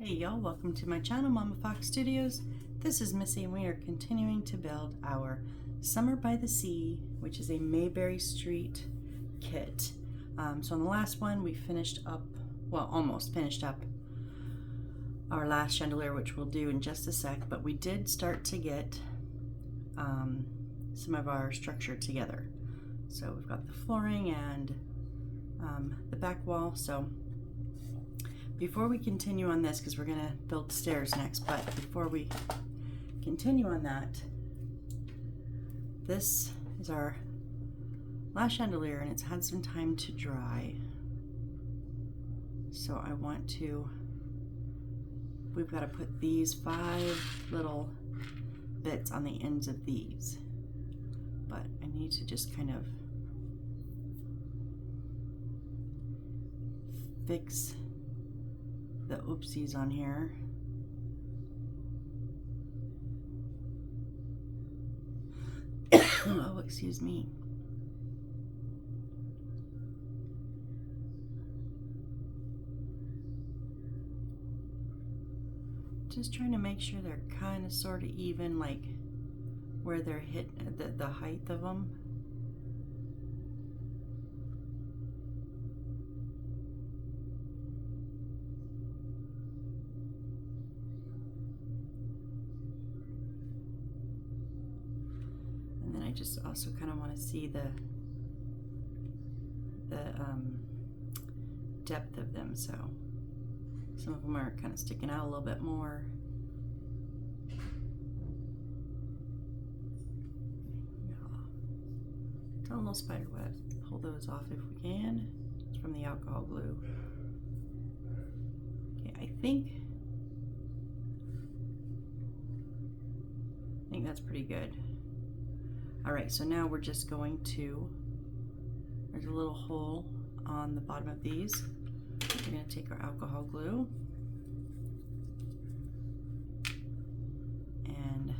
Hey y'all, welcome to my channel, Mama Fox Studios. This is Missy and we are continuing to build our Summer by the Sea, which is a Mayberry Street kit. So on the last one we finished up, well almost finished up our last chandelier, which we'll do in just a sec, but we did start to get some of our structure together. So we've got the flooring and the back wall. So before we continue on this, because we're going to build stairs next, but before we continue on that, this is our last chandelier and it's had some time to dry. So I want to, we've got to put these 5 little bits on the ends of these, but I need to just kind of fix the oopsies on here. Oh, excuse me. Just trying to make sure they're kind of sort of even, like where they're hit, the height of them. I just also kind of want to see the depth of them, so some of them are kind of sticking out a little bit more. Got a little spider web. Pull those off if we can. It's from the alcohol glue. Okay, I think that's pretty good. All right, so now we're just going to, there's a little hole on the bottom of these. We're going to take our alcohol glue and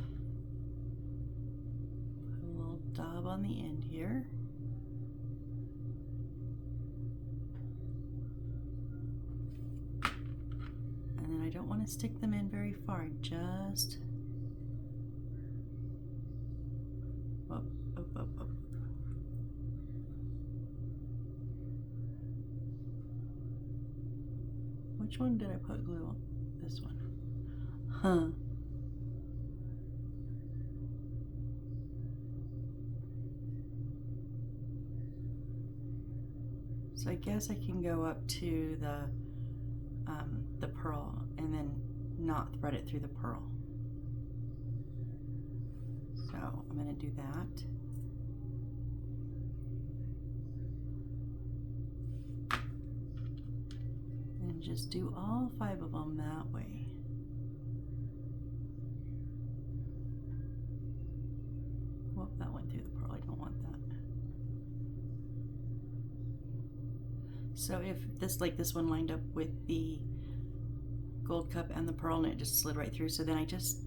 put a little dab on the end here. And then I don't want to stick them in very far, just up. Which one did I put glue on? This one. Huh. So I guess I can go up to the pearl and then not thread it through the pearl. So I'm going to do that. And just do all 5 of them that way. Whoop, that went through the pearl. I don't want that. So if this, like this one lined up with the gold cup and the pearl and it just slid right through, so then I just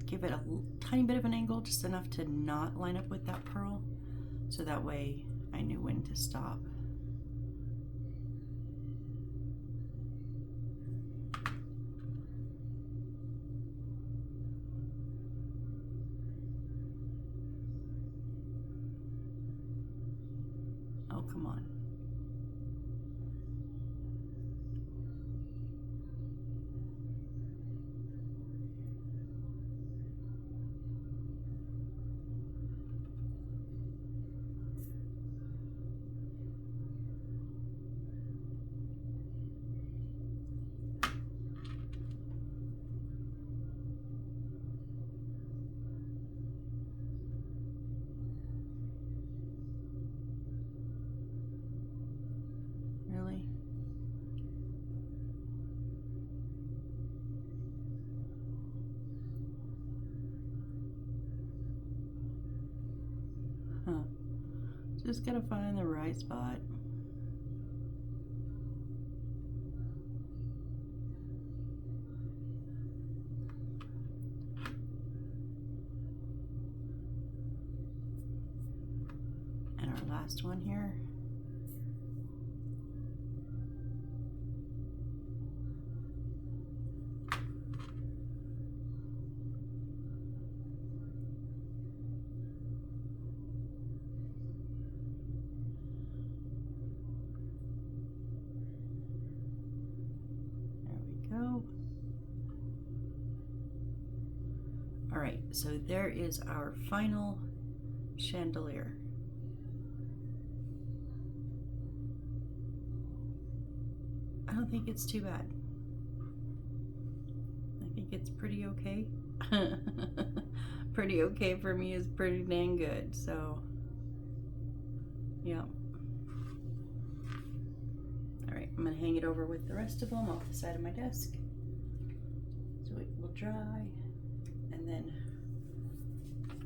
give it a tiny bit of an angle, just enough to not line up with that pearl, so that way I knew when to stop. Oh, come on. Really? Huh. Just gotta find the right spot. And our last one here. go. All right, so there is our final chandelier. I don't think it's too bad. I think it's pretty okay. Pretty okay for me is pretty dang good, so yeah. All right, I'm gonna hang it over with the rest of them off the side of my desk so it will dry, and then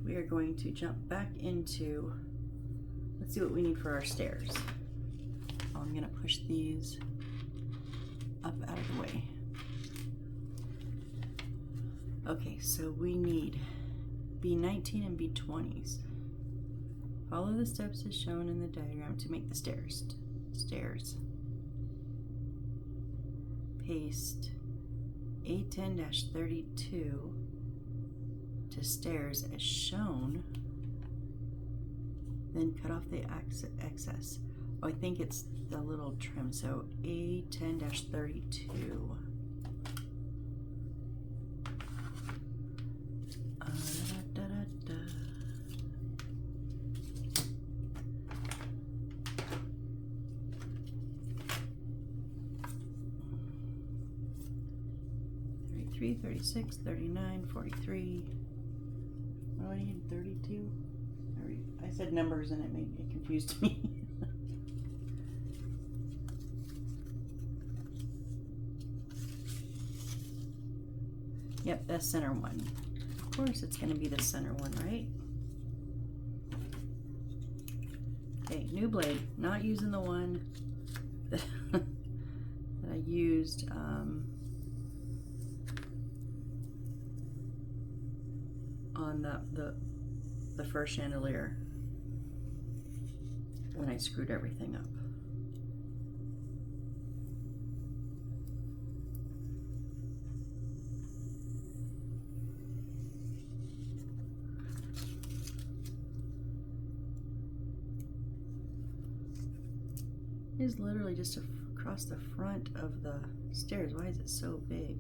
we are going to jump back into, let's see what we need for our stairs. I'm gonna push these up out of the way. Okay, so we need B19 and B20s. Follow the steps as shown in the diagram to make the stairs. Paste A10-32 to stairs as shown, then cut off the excess. Oh, I think it's the little trim, so A10-32. 33, 36, 39, 43. What do I need? 32? I said numbers and it confused me. Yep, that's center one. Of course it's going to be the center one, right? Okay, new blade. Not using the one that, that I used on the first chandelier when I screwed everything up. It is literally just across the front of the stairs. Why is it so big?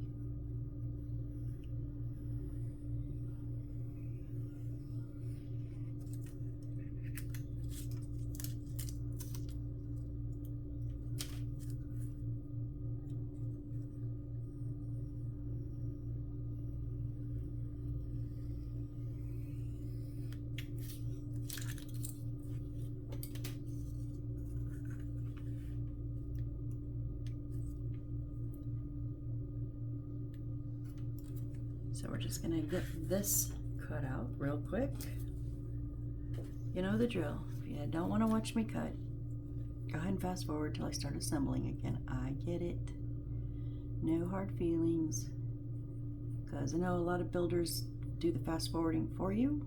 So we're just gonna get this cut out real quick. You know the drill. If you don't want to watch me cut, go ahead and fast forward till I start assembling again. I get it. No hard feelings. Because I know a lot of builders do the fast forwarding for you.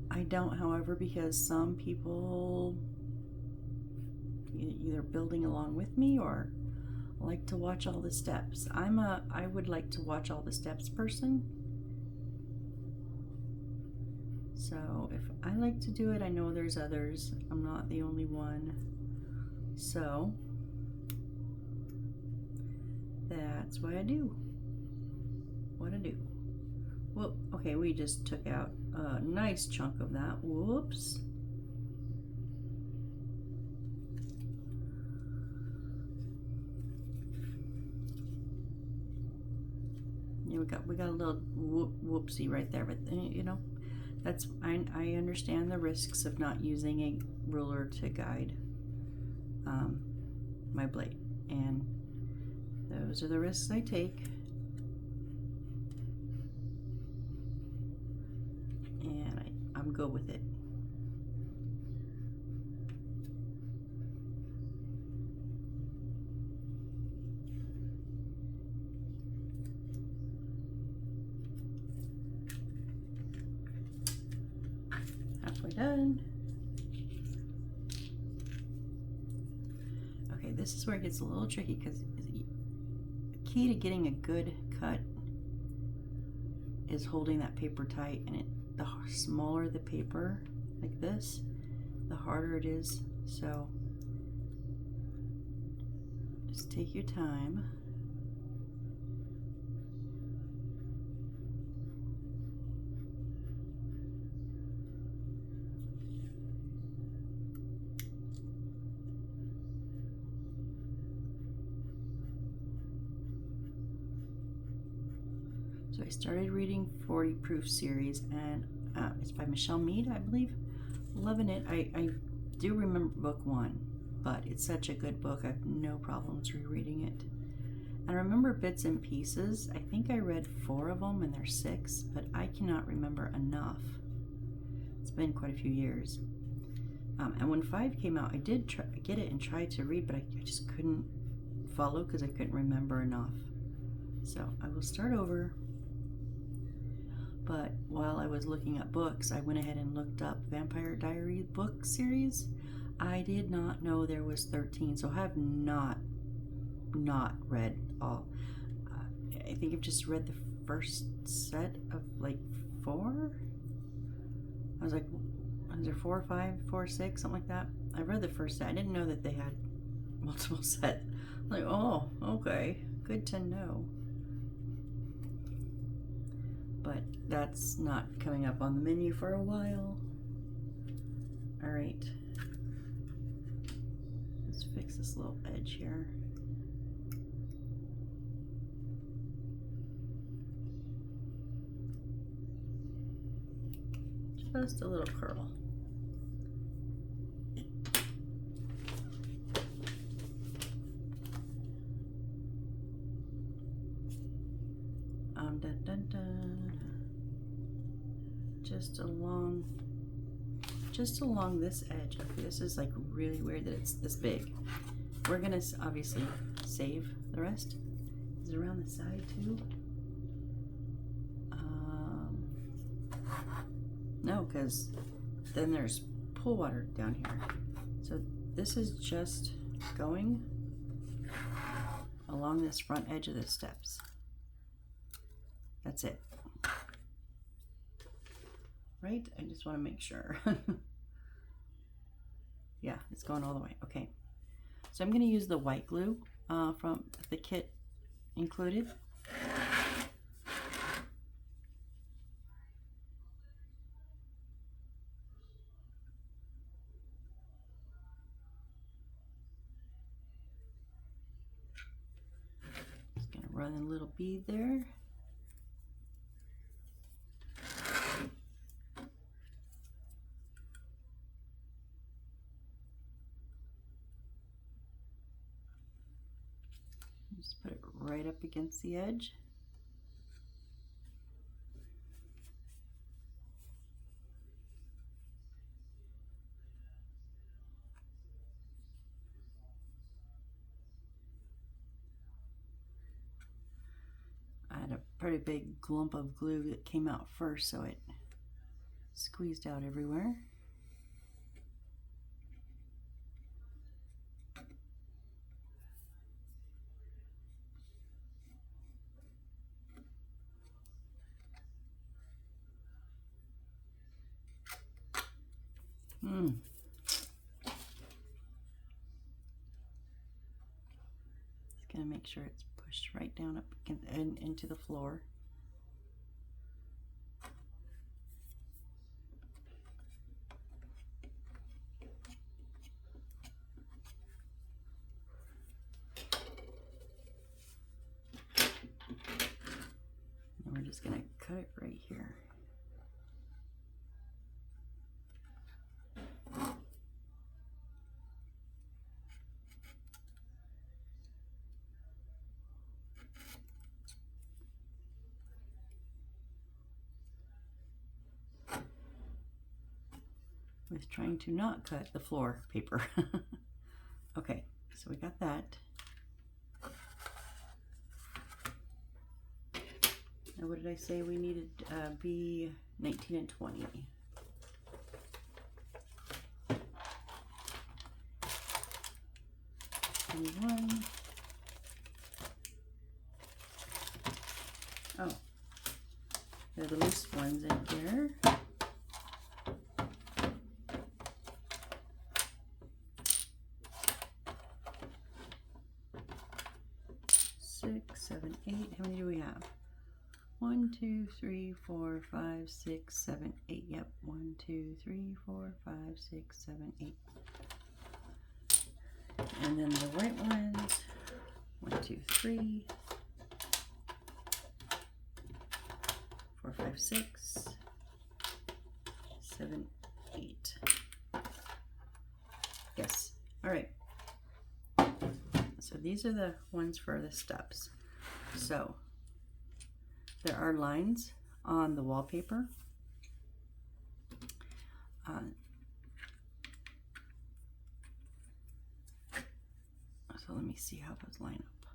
I don't, however, because some people either building along with me or like to watch all the steps. I would like to watch all the steps person. So if I like to do it, I know there's others. I'm not the only one. So that's what I do. What I do. Well, okay, we just took out a nice chunk of that. Whoops. Yeah, we got a little whoopsie right there, but you know, that's I understand the risks of not using a ruler to guide my blade, and those are the risks I take. And I'm good with it. Halfway done. Okay, this is where it gets a little tricky because the key to getting a good cut is holding that paper tight, and the smaller the paper, like this, the harder it is. So Just take your time. So I started reading 40 Proof series, and it's by Michelle Mead, I believe. Loving it. I do remember book 1, but it's such a good book. I have no problems rereading it. And I remember bits and pieces. I think I read 4 of them, and there's 6, but I cannot remember enough. It's been quite a few years. And when 5 came out, I did get it and try to read, but I just couldn't follow because I couldn't remember enough. So I will start over. But while I was looking up books, I went ahead and looked up Vampire Diaries book series. I did not know there was 13, so I have not read all. I think I've just read the first set of like 4. I was like, is there 4 or 5, 4 or 6, something like that? I read the first set. I didn't know that they had multiple sets. I'm like, oh, okay, good to know. But that's not coming up on the menu for a while. All right, let's fix this little edge here. Just a little curl. Dun, dun, dun. Just along this edge. Okay, this is like really weird that it's this big. We're gonna obviously save the rest. Is it around the side too? No, because then there's pool water down here. So this is just going along this front edge of the steps. That's it. Right? I just want to make sure. Yeah, it's going all the way. Okay. So I'm going to use the white glue from the kit included. Just going to run a little bead there. Just put it right up against the edge. I had a pretty big clump of glue that came out first, so it squeezed out everywhere. Just gonna make sure it's pushed right down up and into the floor. And we're just gonna cut it right here. With trying to not cut the floor paper. Okay, so we got that. Now what did I say we needed? B 19 and 20. One. Oh, there are the loose ones in here. 6, 7, 8. How many do we have? 1, 2, 3, 4, 5, 6, 7, 8. Yep. 1, 2, 3, 4, 5, 6, 7, 8. And then the white ones. 1, 2, 3, 4, 5, 6, 7, 8. Yes. All right. So these are the ones for the steps. So there are lines on the wallpaper. So let me see how those line up.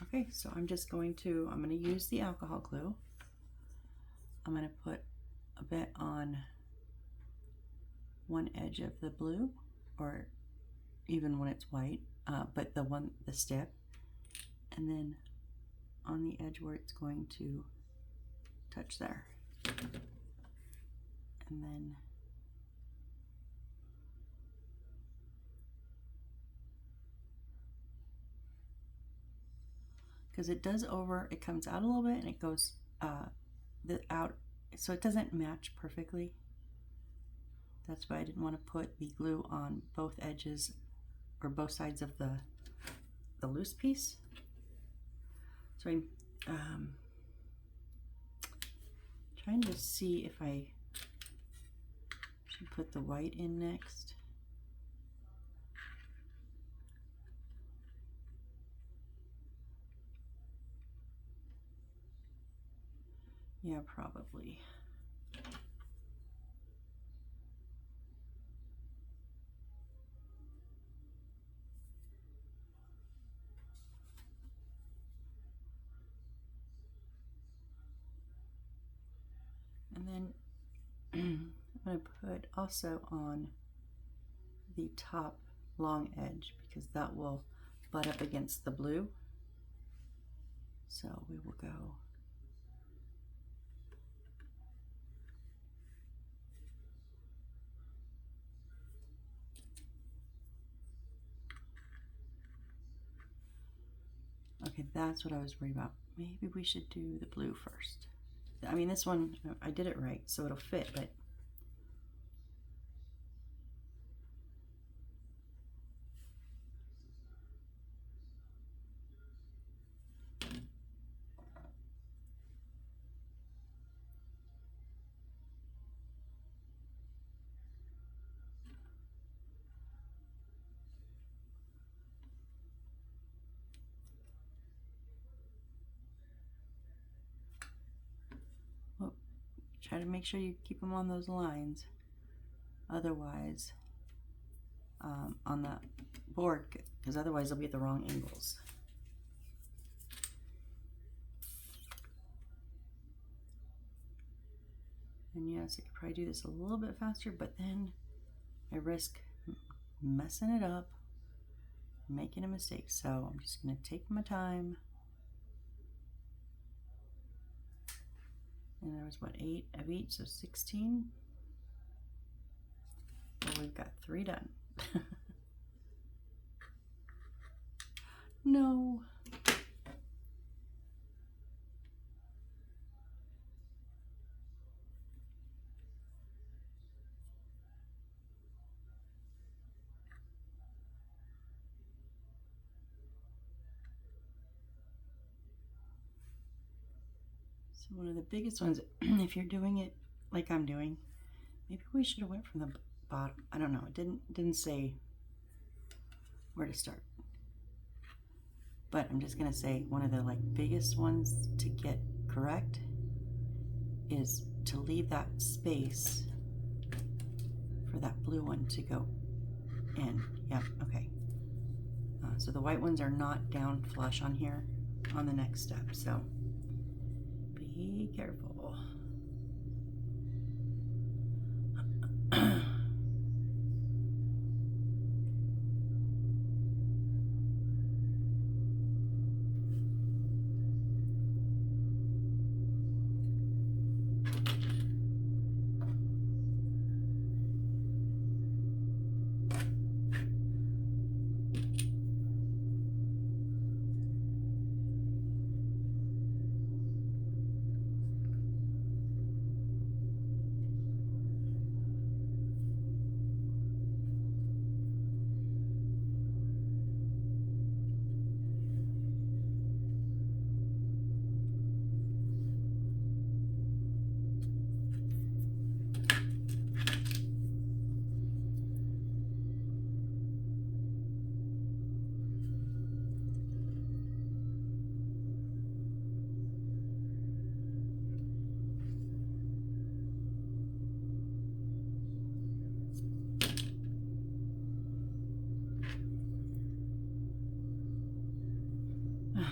Okay, so I'm going to use the alcohol glue. I'm going to put a bit on one edge of the blue, or even when it's white, but the step, and then on the edge where it's going to touch there. And then because it comes out a little bit and it goes out, so it doesn't match perfectly. That's why I didn't want to put the glue on both edges or both sides of the loose piece. So I'm trying to see if I should put the white in next. Yeah, probably. And then I'm going to put also on the top long edge because that will butt up against the blue. So we will go okay, that's what I was worried about. Maybe we should do the blue first. I mean, this one, I did it right, so it'll fit, but try to make sure you keep them on those lines. Otherwise, on the board, because otherwise they'll be at the wrong angles. And yes, I could probably do this a little bit faster, but then I risk messing it up, making a mistake. So I'm just going to take my time. And there was what, 8 of each, so 16. Well, we've got 3 done. No. So one of the biggest ones, if you're doing it like I'm doing, maybe we should have went from the bottom. I don't know. It didn't say where to start. But I'm just gonna say one of the biggest ones to get correct is to leave that space for that blue one to go in. Yeah, okay. So the white ones are not down flush on here on the next step, so be careful.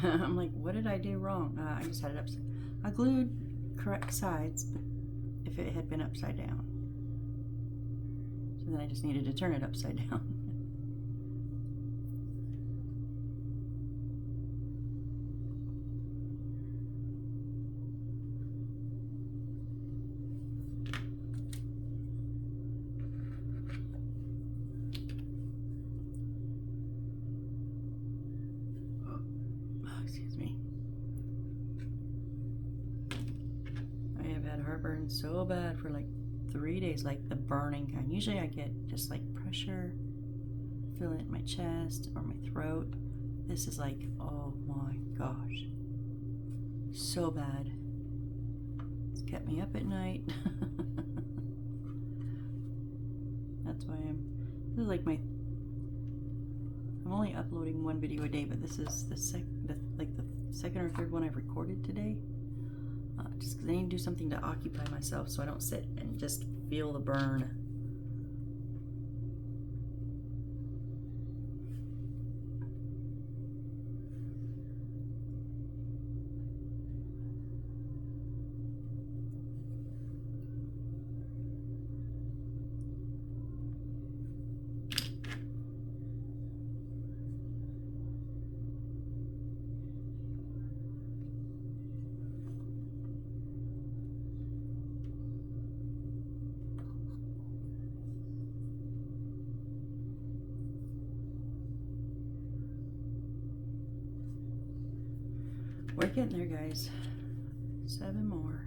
I'm like, what did I do wrong? I just had it upside. I glued correct sides, but if it had been upside down. So then I just needed to turn it upside down. Excuse me. I have had heartburn so bad for like 3 days, like the burning kind. Usually I get just like pressure, feel it in my chest or my throat. This is like, oh my gosh, so bad. It's kept me up at night. That's why this is like I'm only uploading one video a day, but this is the second or third one I've recorded today. Just because I need to do something to occupy myself so I don't sit and just feel the burn. We're getting there, guys. 7 more.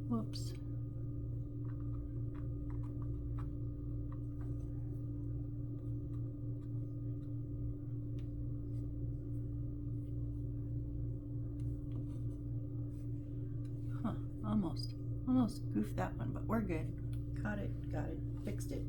Whoops. Huh, almost goofed that one, but we're good. Got it, fixed it.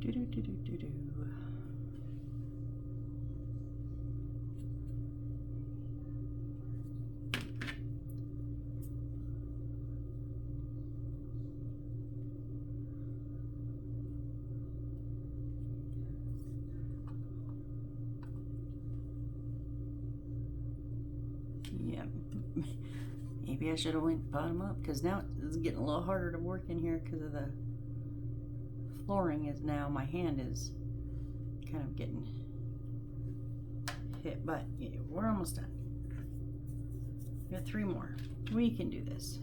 Do. Yeah, maybe I should have went bottom up, because now it's getting a little harder to work in here because of the flooring. Is now my hand is kind of getting hit, but yeah, we're almost done. We got 3 more. We can do this.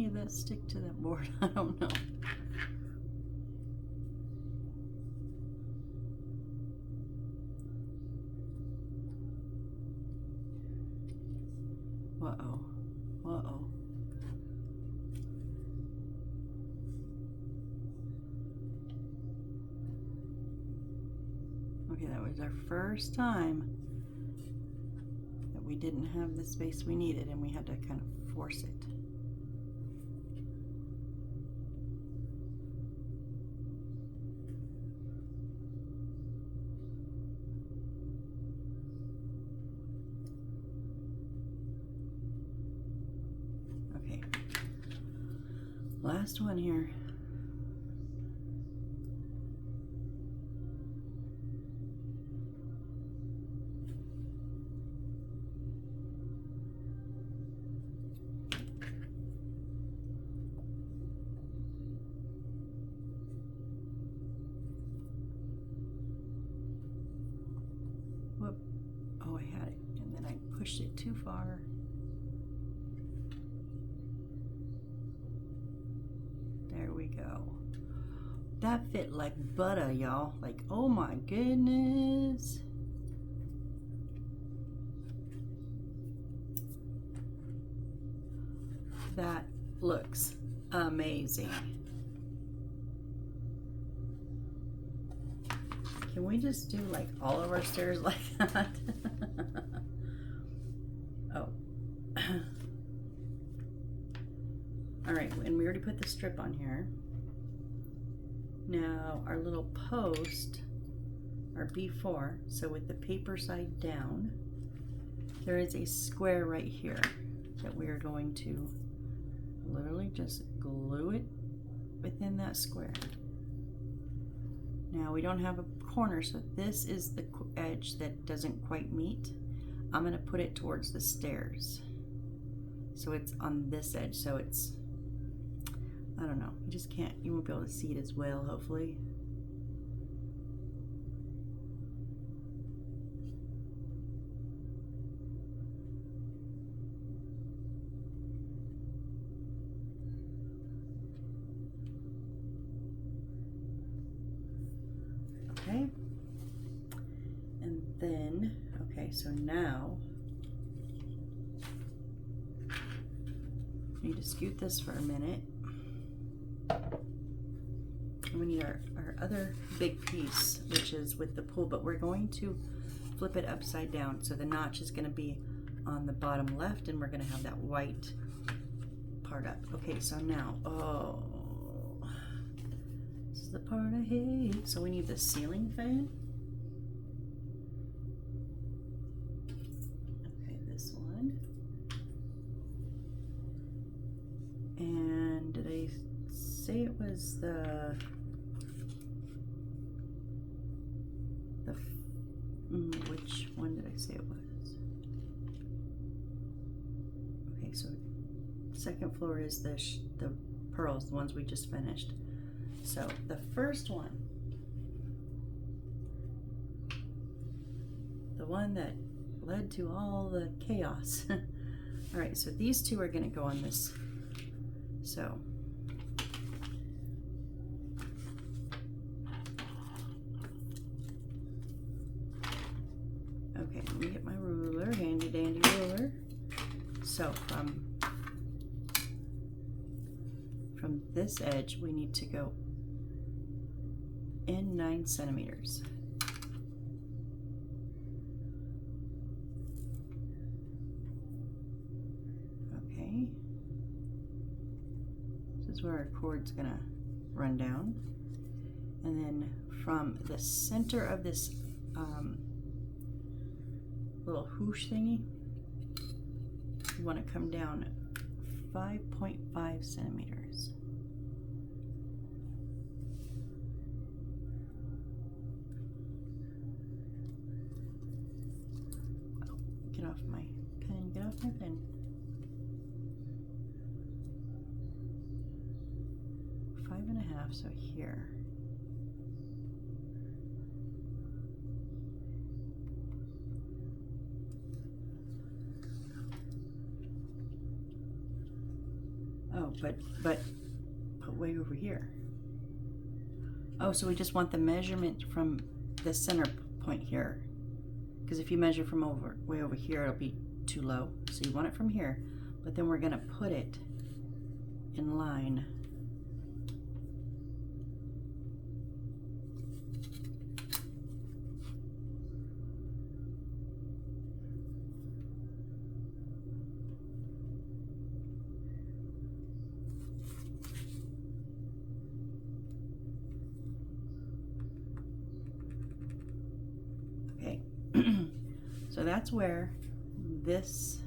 any of that stick to that board? I don't know. Uh-oh. Uh-oh. Okay, that was our first time that we didn't have the space we needed and we had to kind of force it. Okay, last one here. Whoop. Oh, I had it, and then I pushed it too far. There we go. That fit like butter, y'all. Like, oh my goodness. That looks amazing. Can we just do like all of our stairs like that? Oh. All right, and we already put the strip on here. Now our little post, our B4, so with the paper side down, there is a square right here that we are going to literally just glue it within that square. Now we don't have a corner, so this is the edge that doesn't quite meet. I'm going to put it towards the stairs. So it's on this edge, so it's, I don't know, you just can't, you won't be able to see it as well, hopefully. Okay, and then, okay, so now we need to scoot this for a minute. And we need our other big piece, which is with the pull, but we're going to flip it upside down. So the notch is going to be on the bottom left, and we're going to have that white part up. Okay, so now, oh, this is the part I hate. So we need the ceiling fan. Okay, this one. And did I say it was which one did I say it was? Okay, so second floor is the pearls, the ones we just finished. So the first one, the one that led to all the chaos. All right, so these two are going to go on this. So okay, let me get my ruler, handy dandy ruler. So from this edge, we need to go in 9 centimeters. Okay. This is where our cord's gonna run down. And then from the center of this little hoosh thingy, you want to come down 5.5 centimeters. Oh, get off my pen, get off my pen. 5.5, so here. Oh, but way over here. Oh, so we just want the measurement from the center point here. Because if you measure from way over here, it'll be too low. So you want it from here, but then we're gonna put it in line. Okay, so that's where this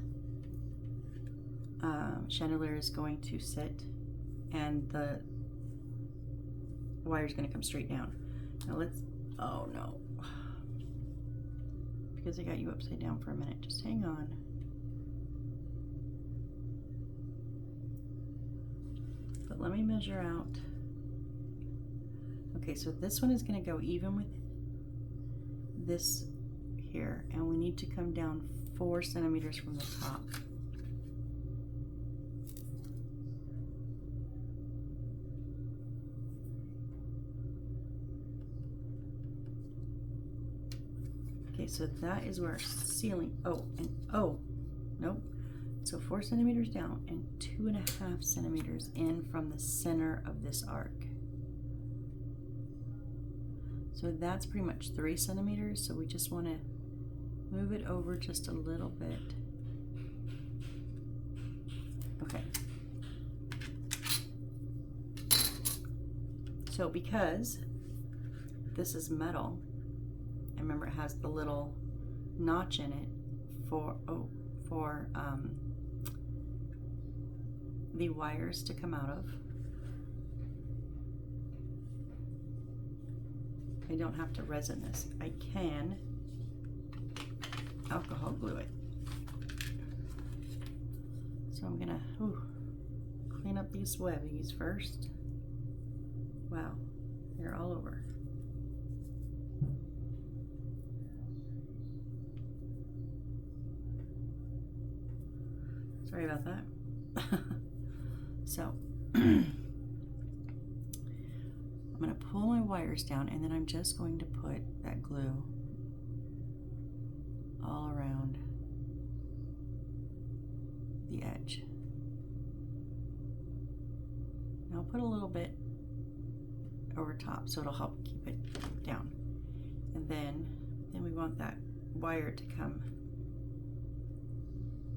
chandelier is going to sit, and the wire is going to come straight down. Now let's, oh no, because I got you upside down for a minute, just hang on. But let me measure out. Okay, so this one is going to go even with this here, and we need to come down 4 centimeters from the top. Okay, so that is where our ceiling, nope. So 4 centimeters down and 2.5 centimeters in from the center of this arc. So that's pretty much 3 centimeters. So we just want to move it over just a little bit. Okay. So because this is metal, and remember it has the little notch in it for the wires to come out of. I don't have to resin this. I can alcohol glue it. So I'm gonna clean up these webbies first. Wow, they're all over. Sorry about that. So I'm going to pull my wires down, and then I'm just going to put that glue all around the edge. And I'll put a little bit over top so it'll help keep it down. And then we want that wire to come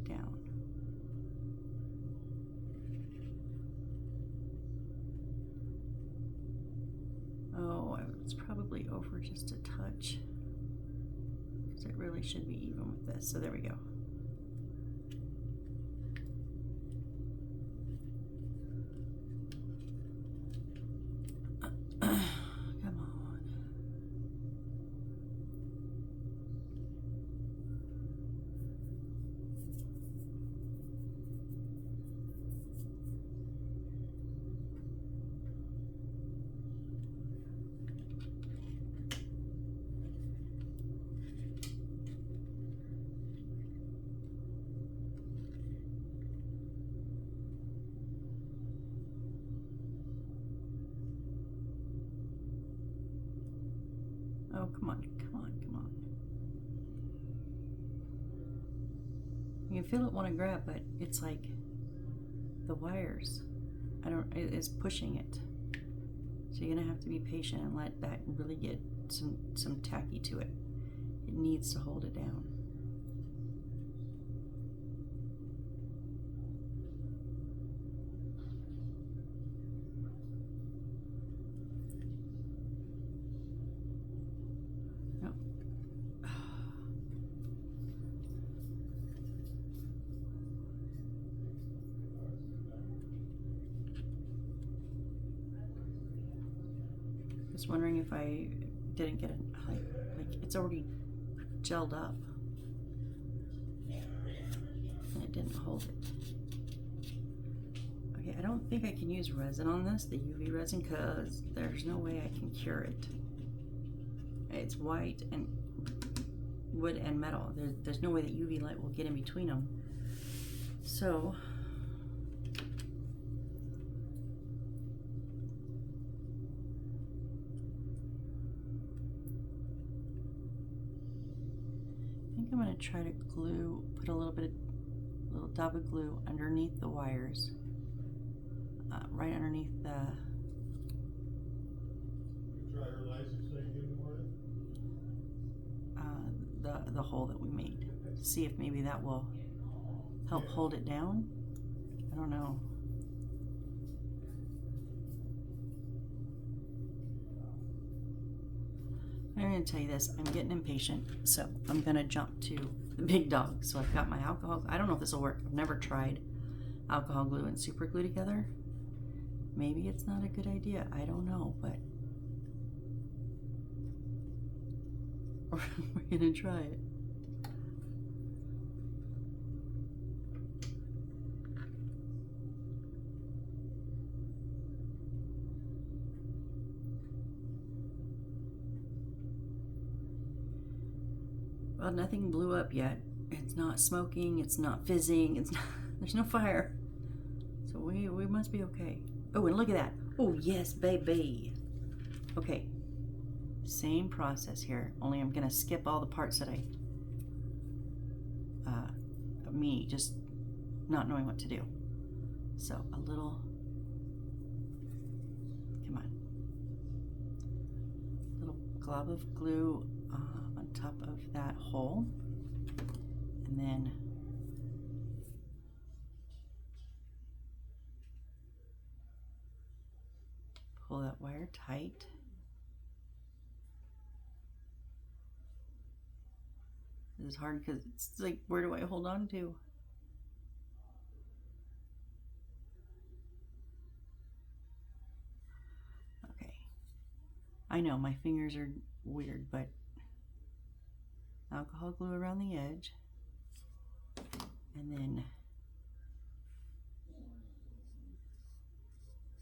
down. Oh, it's probably over just a touch, because it really should be even with this. So there we go. Come on. Oh, come on, come on, come on. You can feel it want to grab, but it's like the wires. It's pushing it. So you're gonna have to be patient and let that really get some tacky to it. It needs to hold it down. Just wondering if I didn't get it, like it's already gelled up and it didn't hold it. Okay, I don't think I can use resin on this, the UV resin, because there's no way I can cure it. It's white and wood and metal. There's no way that UV light will get in between them. So going to try to glue, put a little dab of glue underneath the wires, right underneath the hole that we made. See if maybe that will help hold it down. I don't know. I'm going to tell you this, I'm getting impatient, so I'm going to jump to the big dog. So I've got my alcohol, I don't know if this will work. I've never tried alcohol glue and super glue together. Maybe it's not a good idea, I don't know, but we're going to try it. Well, nothing blew up yet. It's not smoking, it's not fizzing, it's not, there's no fire. So we must be okay. Oh, and look at that. Oh, yes, baby. Okay, same process here, only I'm gonna skip all the parts that of me just not knowing what to do. So a little, come on, little glob of glue on top of that hole, and then pull that wire tight. This is hard because it's like, where do I hold on to? Okay, I know my fingers are weird, but alcohol glue around the edge, and then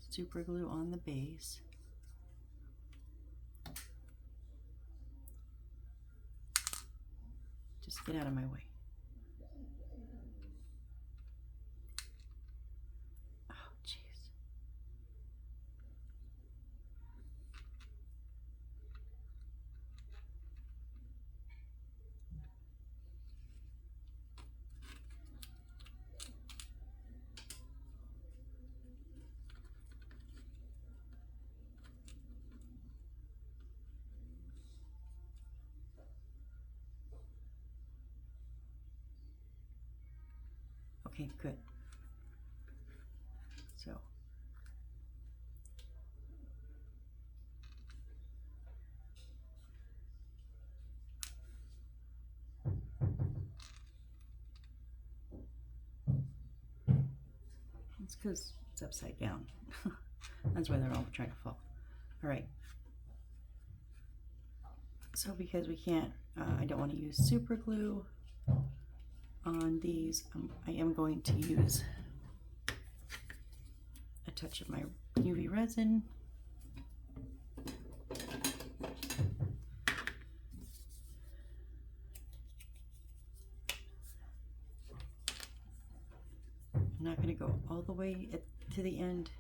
super glue on the base. Just get out of my way. Oh, jeez. Okay, good. So it's because it's upside down. That's why they're all trying to fall. All right. So because we can't, I don't want to use super glue on these, I am going to use a touch of my UV resin. I'm not going to go all the way to the end.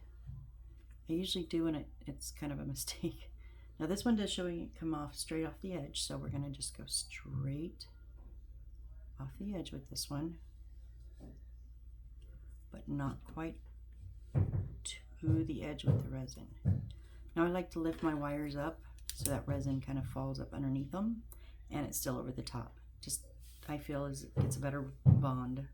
I usually do, and it's kind of a mistake. Now this one does show it come off straight off the edge, so we're going to just go straight off the edge with this one, but not quite to the edge with the resin. Now I like to lift my wires up so that resin kind of falls up underneath them and it's still over the top. Just, I feel as it's a better bond.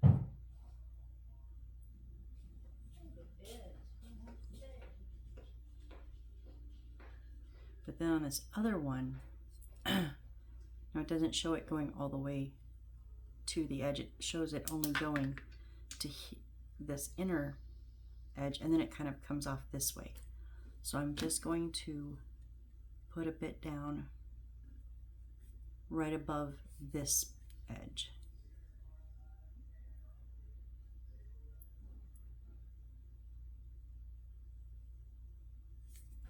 But then on this other one, now it doesn't show it going all the way to the edge. It shows it only going to this inner edge, and then it kind of comes off this way. So I'm just going to put a bit down right above this edge.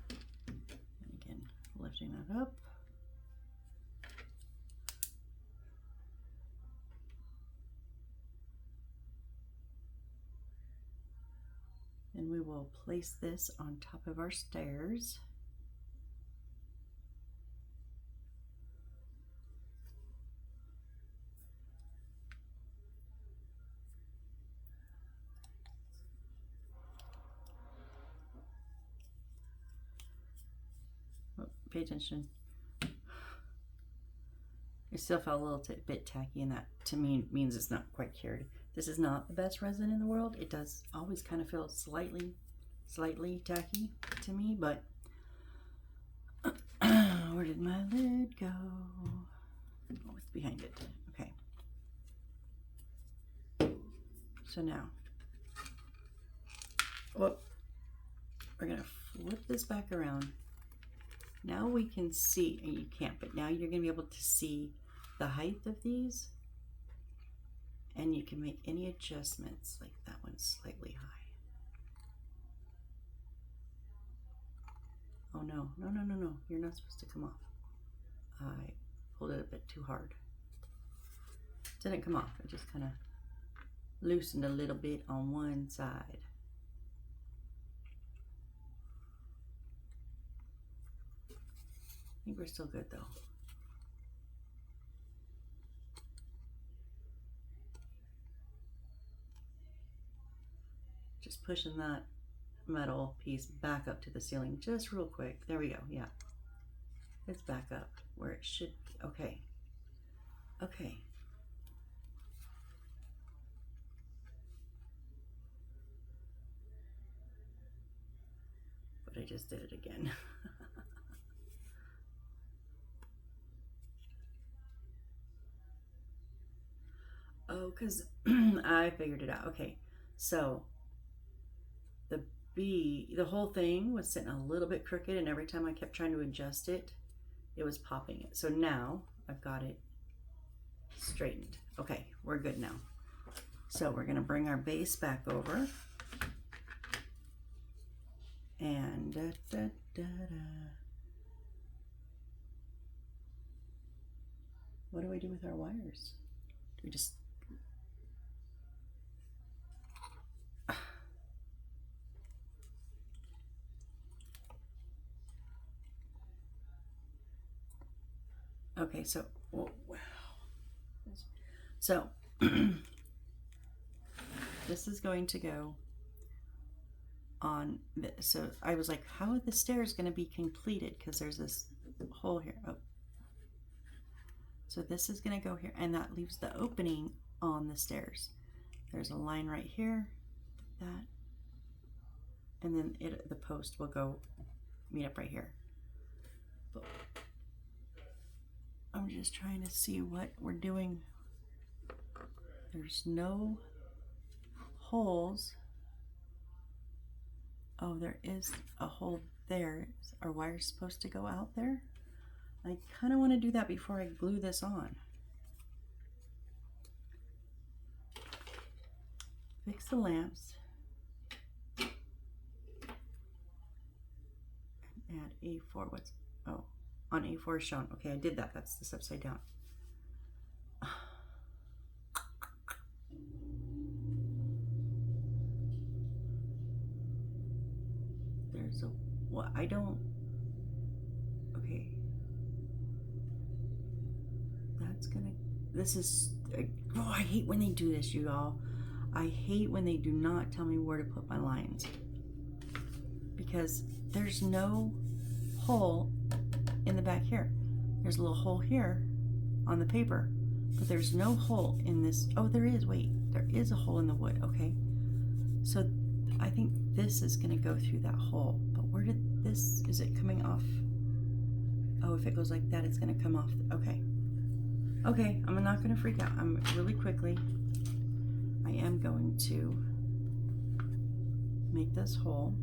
And again, lifting that up. And we will place this on top of our stairs. pay attention. It still felt a little bit tacky, and that to me means it's not quite cured. This is not the best resin in the world. It does always kind of feel slightly tacky to me, but where did my lid go? Oh, it's behind it. Okay. So now, we're gonna flip this back around. Now we can see, and you can't, but now you're gonna be able to see the height of these, and you can make any adjustments. Like that one's slightly high. Oh no, no, no, no, no, you're not supposed to come off. I pulled it a bit too hard. It didn't come off, it just kind of loosened a little bit on one side. I think we're still good though. Just pushing that metal piece back up to the ceiling just real quick. There we go. Yeah, it's back up where it should be. Okay. Okay. But I just did it again. Oh, because I figured it out. Okay, so the whole thing was sitting a little bit crooked, and every time I kept trying to adjust it, it was popping it. So now I've got it straightened. Okay, we're good now. So we're gonna bring our base back over. And what do we do with our wires? Do we just okay, so oh, wow. So this is going to go on this. So I was like, how are the stairs going to be completed? Because there's this hole here. Oh. So this is going to go here, and that leaves the opening on the stairs. There's a line right here, that, and then the post will go meet up right here. But I'm just trying to see what we're doing. There's no holes. Oh, there is a hole there. Are wires supposed to go out there? I kind of want to do that before I glue this on. Fix the lamps. Add A4. What's, oh, on A4 is shown. Okay, I did that. That's this upside down. There's a, what, I don't, okay. That's gonna, this is, oh, I hate when they do this, you all. I hate when they do not tell me where to put my lines, because there's no hole in the back here. There's a little hole here on the paper, but there's no hole in this. Oh, there is, wait, there is a hole in the wood. Okay, so I think this is gonna go through that hole, but where did this, is it coming off? Oh, if it goes like that, it's gonna come off. Okay. Okay, I'm not gonna freak out. I'm really quickly, I am going to make this hole.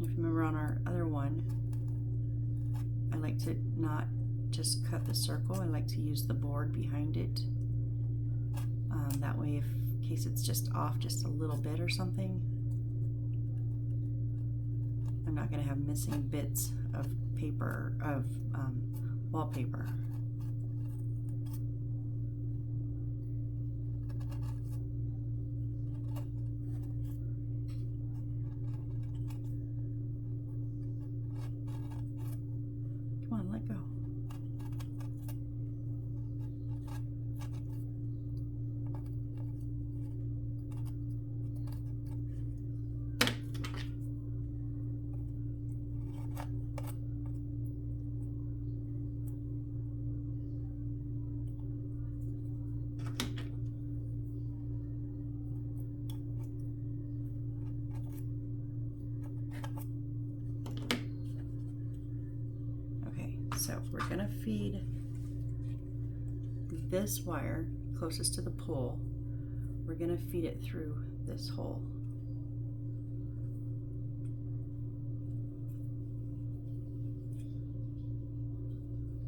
If you remember on our other one, I like to not just cut the circle. I like to use the board behind it. That way, if, in case it's just off just a little bit or something, I'm not gonna have missing bits of paper, of wallpaper. Come on, let go. Okay, so we're gonna feed this wire closest to the pole. We're gonna feed it through this hole.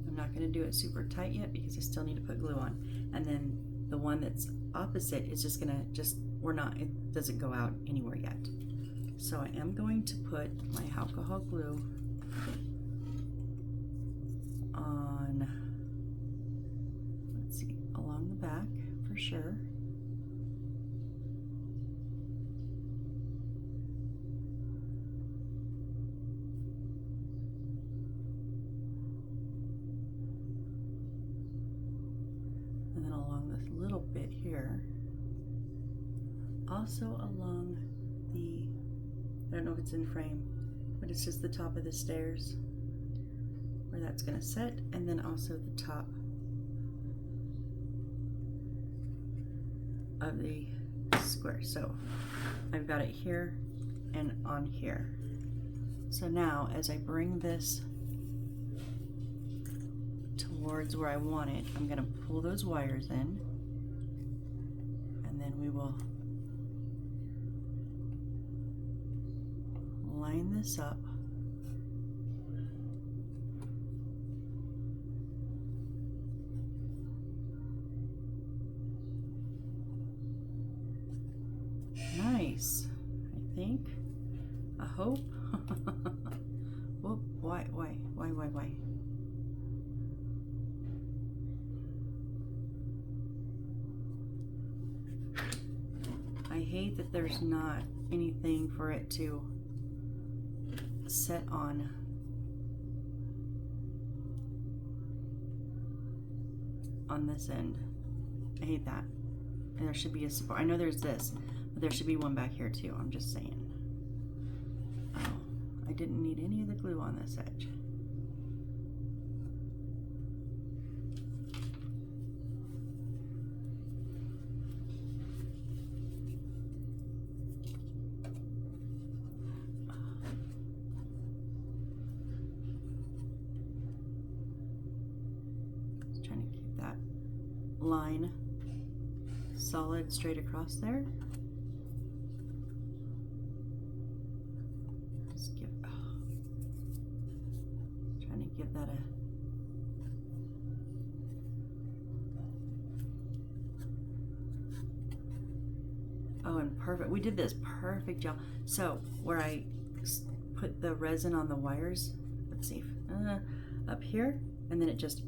I'm not gonna do it super tight yet because I still need to put glue on. And then the one that's opposite is just gonna it doesn't go out anywhere yet. So I am going to put my alcohol glue on, let's see, along the back for sure. And then along this little bit here. Also along the, I don't know if it's in frame, but it's just the top of the stairs where that's gonna sit, and then also the top of the square. So I've got it here and on here. So now as I bring this towards where I want it, I'm gonna pull those wires in, and then we will line this up. Nice, I think. I hope. Whoop, why? I hate that there's not anything for it to set on. On this end. I hate that. And there should be a support. I know there's this, but there should be one back here too. I'm just saying. Oh, I didn't need any of the glue on this edge. Just trying to keep that line solid straight across there. Just trying to give that a and perfect. We did this perfect job. So where I put the resin on the wires, let's see, up here, and then it just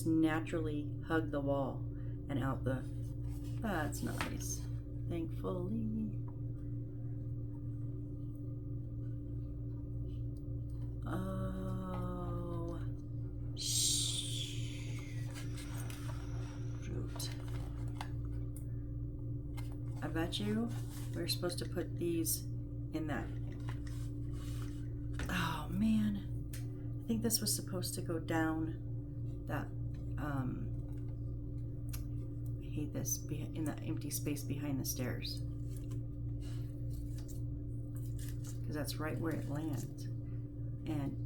naturally hugged the wall and out the. That's nice. Thankfully. Oh, shoot. I bet you we're supposed to put these in that. Oh man, I think this was supposed to go down that. I hate this, in the empty space behind the stairs, because that's right where it lands. And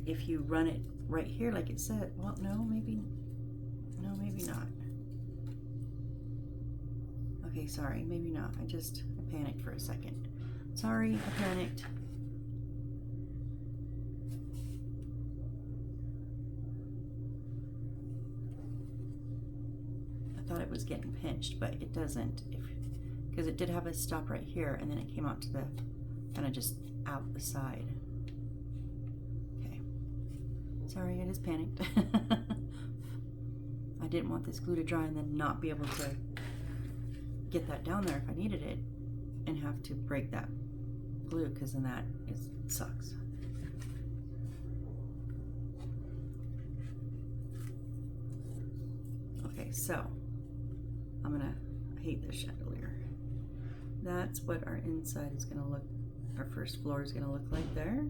if you run it right here like it said, well, no, maybe not. Okay, sorry, maybe not. I panicked for a second. Sorry, I panicked. I thought it was getting pinched, but it doesn't, because it did have a stop right here, and then it came out to the, kind of just out the side. Okay, sorry, I just panicked. I didn't want this glue to dry and then not be able to get that down there if I needed it, and have to break that glue, because then that sucks. Okay, so I hate this chandelier. That's what our inside is gonna look, our first floor is gonna look like there.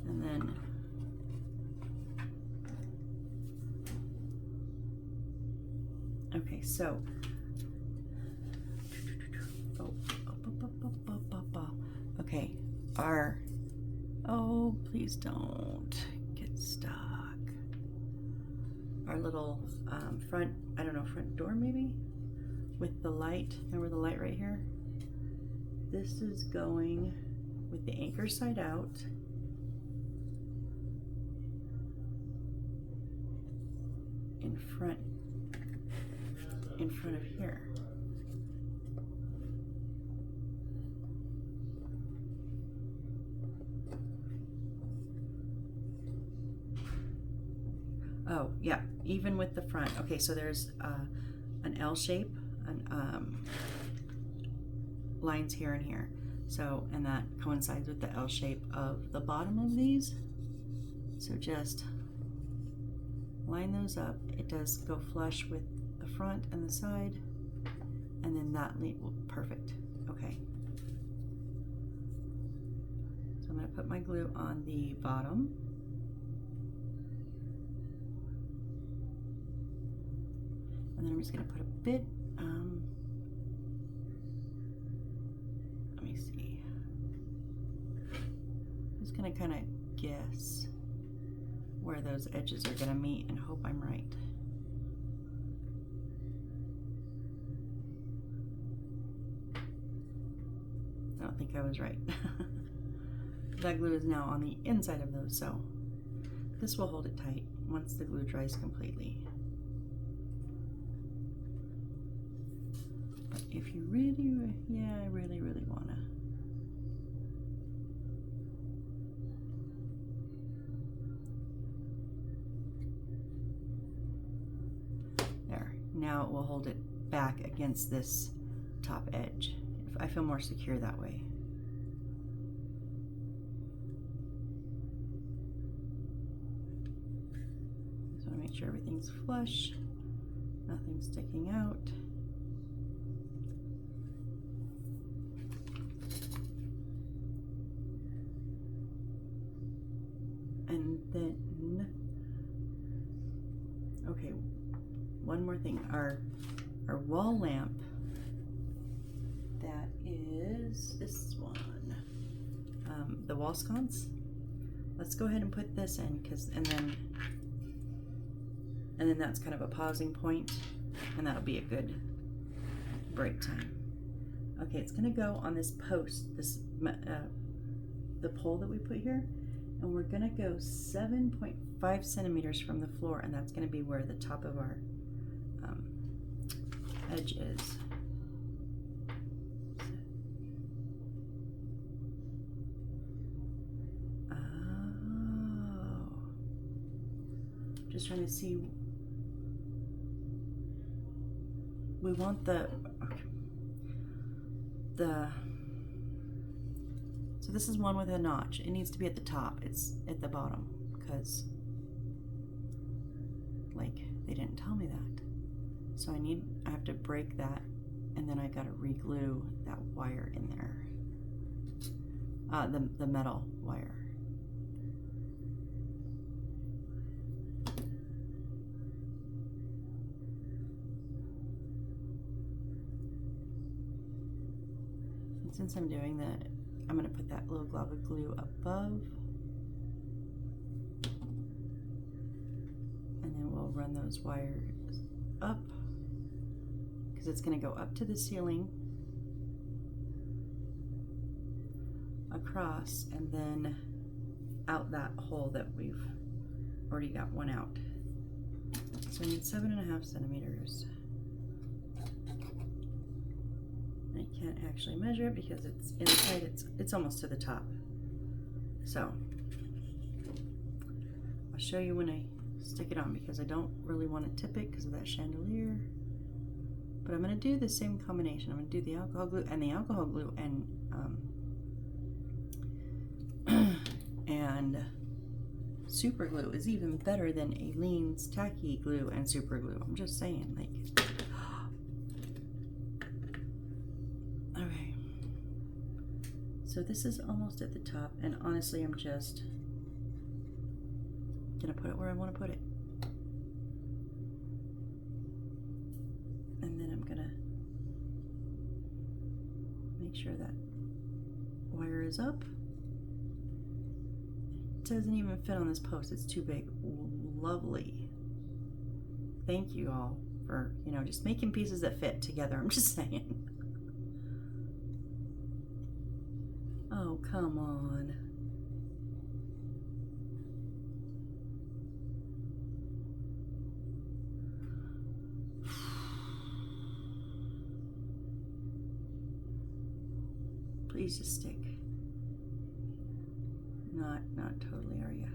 And then okay, so Okay, oh, please don't get stuck. Our little front, I don't know, front door maybe? With the light, remember the light right here? This is going with the anchor side out. In front of here. Oh, yeah, even with the front. Okay, so there's an L shape, lines here and here. So, and that coincides with the L shape of the bottom of these. So just line those up. It does go flush with the front and the side, and then that perfect. Okay. So I'm going to put my glue on the bottom. And then I'm just going to put a bit, let me see. I'm just going to kind of guess where those edges are going to meet and hope I'm right. I don't think I was right. That glue is now on the inside of those, so this will hold it tight once the glue dries completely. But if you really, yeah, I really wanna. There, now it will hold it back against this top edge. I feel more secure that way. So I make sure everything's flush, nothing's sticking out. And then, okay, one more thing. Our wall lamp, that is this one, the wall sconce. Let's go ahead and put this in, and then that's kind of a pausing point, and that'll be a good break time. Okay, it's gonna go on this post, the pole that we put here, and we're gonna go 7.5 centimeters from the floor, and that's gonna be where the top of our edge is. Just trying to see. We want so this is one with a notch. It needs to be at the top. It's at the bottom because, like, they didn't tell me that. So I have to break that, and then I gotta re-glue that wire in there. The metal wire. Since I'm doing that, I'm going to put that little glob of glue above, and then we'll run those wires up, because it's going to go up to the ceiling, across, and then out that hole that we've already got one out. So I need 7.5 centimeters. I can't actually measure it because it's inside, it's almost to the top. So I'll show you when I stick it on, because I don't really want to tip it because of that chandelier. But I'm going to do the same combination. I'm going to do the alcohol glue and and super glue is even better than Aleene's tacky glue and super glue. I'm just saying, like. Okay, so this is almost at the top, and honestly I'm just gonna put it where I want to put it, and then I'm gonna make sure that wire is up. It doesn't even fit on this post, it's too big. Lovely. Thank you all for, you know, just making pieces that fit together. I'm just saying. Oh, come on. Please just stick. Not totally, are you?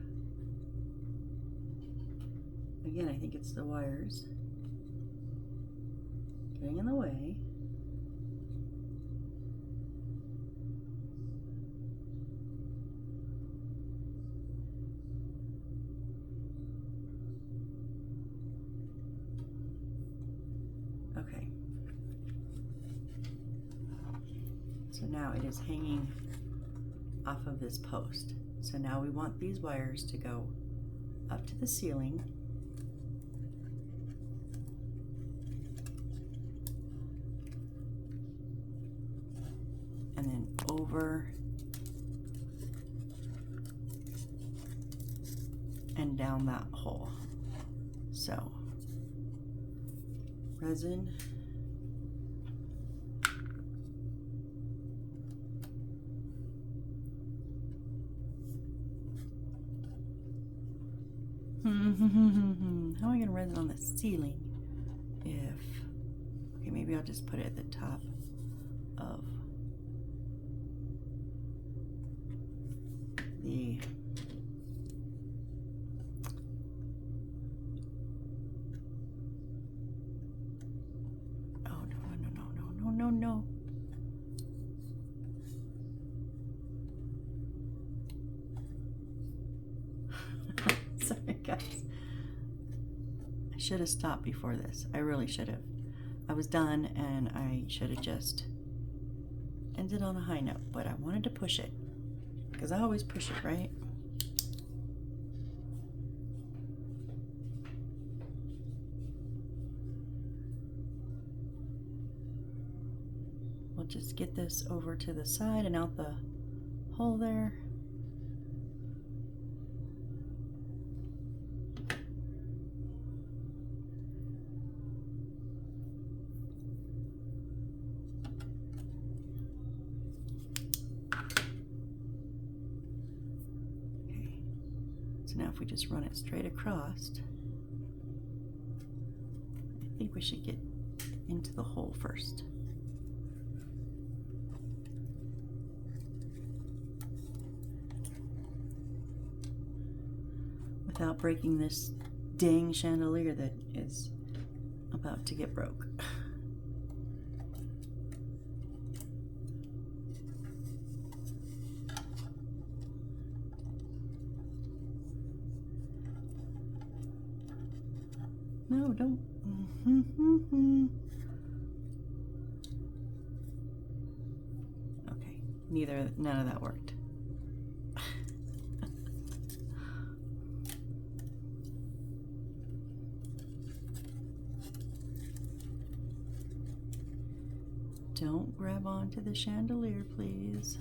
Again, I think it's the wires getting in the way. Okay. So now it is hanging off of this post. So now we want these wires to go up to the ceiling. And then over and down that hole. So resin, how am I going to resin on the ceiling? Okay, maybe I'll just put it at the top of the no. Sorry, guys. I should have stopped before this. I really should have. I was done and I should have just ended on a high note, but I wanted to push it because I always push it, right? We'll just get this over to the side and out the hole there. Okay, so now if we just run it straight across, I think we should get into the hole first. Without breaking this dang chandelier that is about to get broke. No, don't. Okay, none of that worked. Don't grab onto the chandelier, please.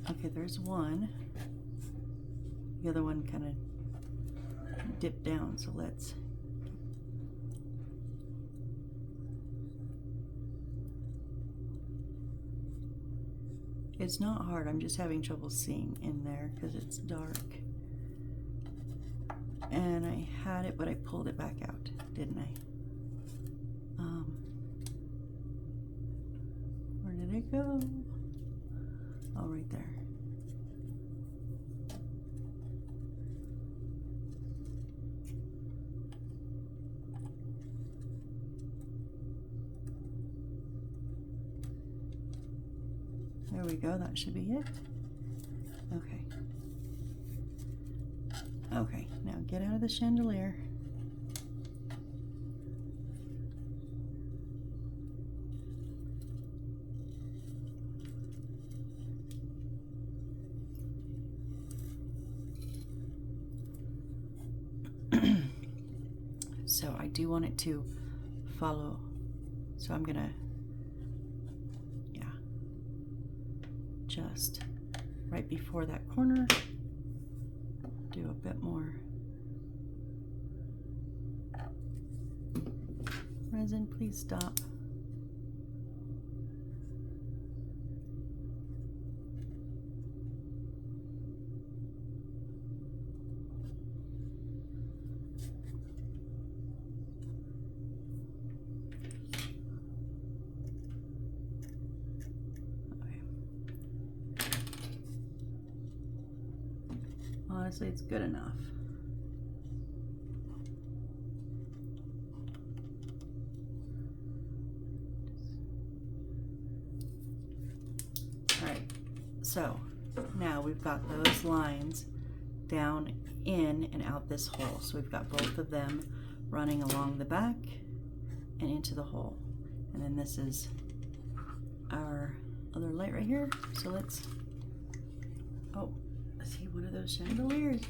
Okay, there's one. The other one kind of dipped down, so let's it's not hard, I'm just having trouble seeing in there because it's dark. And I had it, but I pulled it back out, didn't I? Where did it go? Oh, right there. There we go, that should be it. Okay. Okay, now get out of the chandelier. So I do want it to follow. So I'm gonna, yeah, just right before that corner, do a bit more resin. Please stop. Honestly, it's good enough. All right, so now we've got those lines down in and out this hole. So we've got both of them running along the back and into the hole. And then this is our other light right here. So let's, oh, see, one of those chandeliers,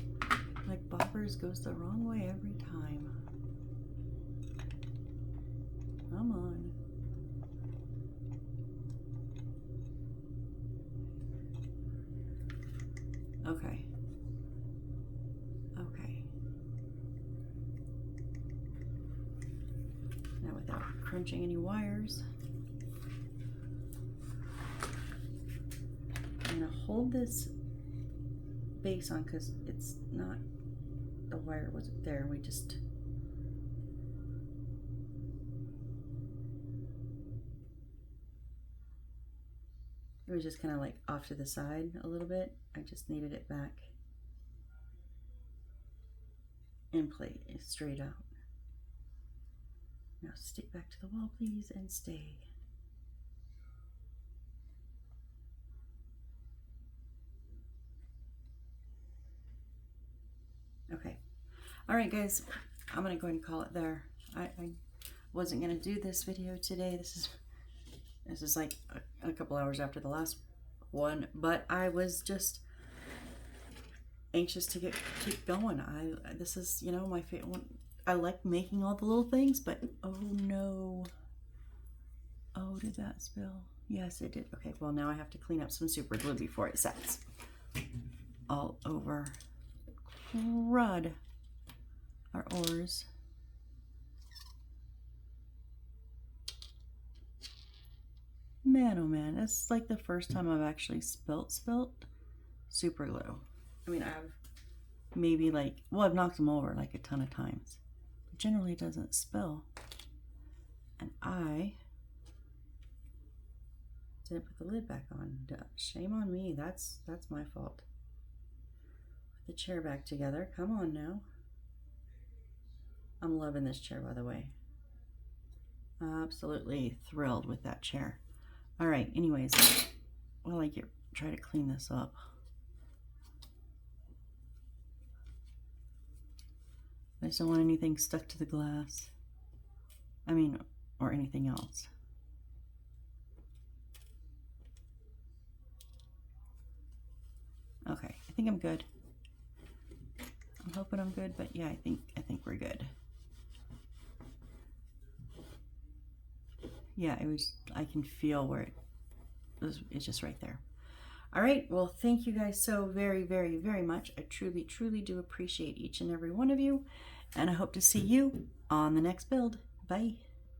like boppers, goes the wrong way every time. Come on. Okay. Okay. Now without crunching any wires, I'm gonna hold this base on because it's not, the wire wasn't there. We just, it was just kind of like off to the side a little bit. I just needed it back in place, straight out. Now stick back to the wall, please, and stay. Okay. All right, guys, I'm gonna go ahead and call it there. I wasn't gonna do this video today. This is like a couple hours after the last one, but I was just anxious to keep going. This is, you know, my favorite one. I like making all the little things, but oh no. Oh, did that spill? Yes, it did. Okay, well now I have to clean up some super glue before it sets all over. Crud. Our oars. Man, oh man, it's like the first time I've actually spilt super glue. I mean, I've maybe like, well, I've knocked them over like a ton of times. But generally it doesn't spill. And I didn't put the lid back on. Shame on me. That's my fault. Put the chair back together. Come on now. I'm loving this chair, by the way. Absolutely thrilled with that chair. All right, anyways, while I try to clean this up. I just don't want anything stuck to the glass. I mean, or anything else. Okay, I think I'm good. I'm hoping I'm good, but yeah, I think we're good. Yeah, I can feel where it's just right there. All right, well, thank you guys so very, very, very much. I truly, truly do appreciate each and every one of you, and I hope to see you on the next build. Bye.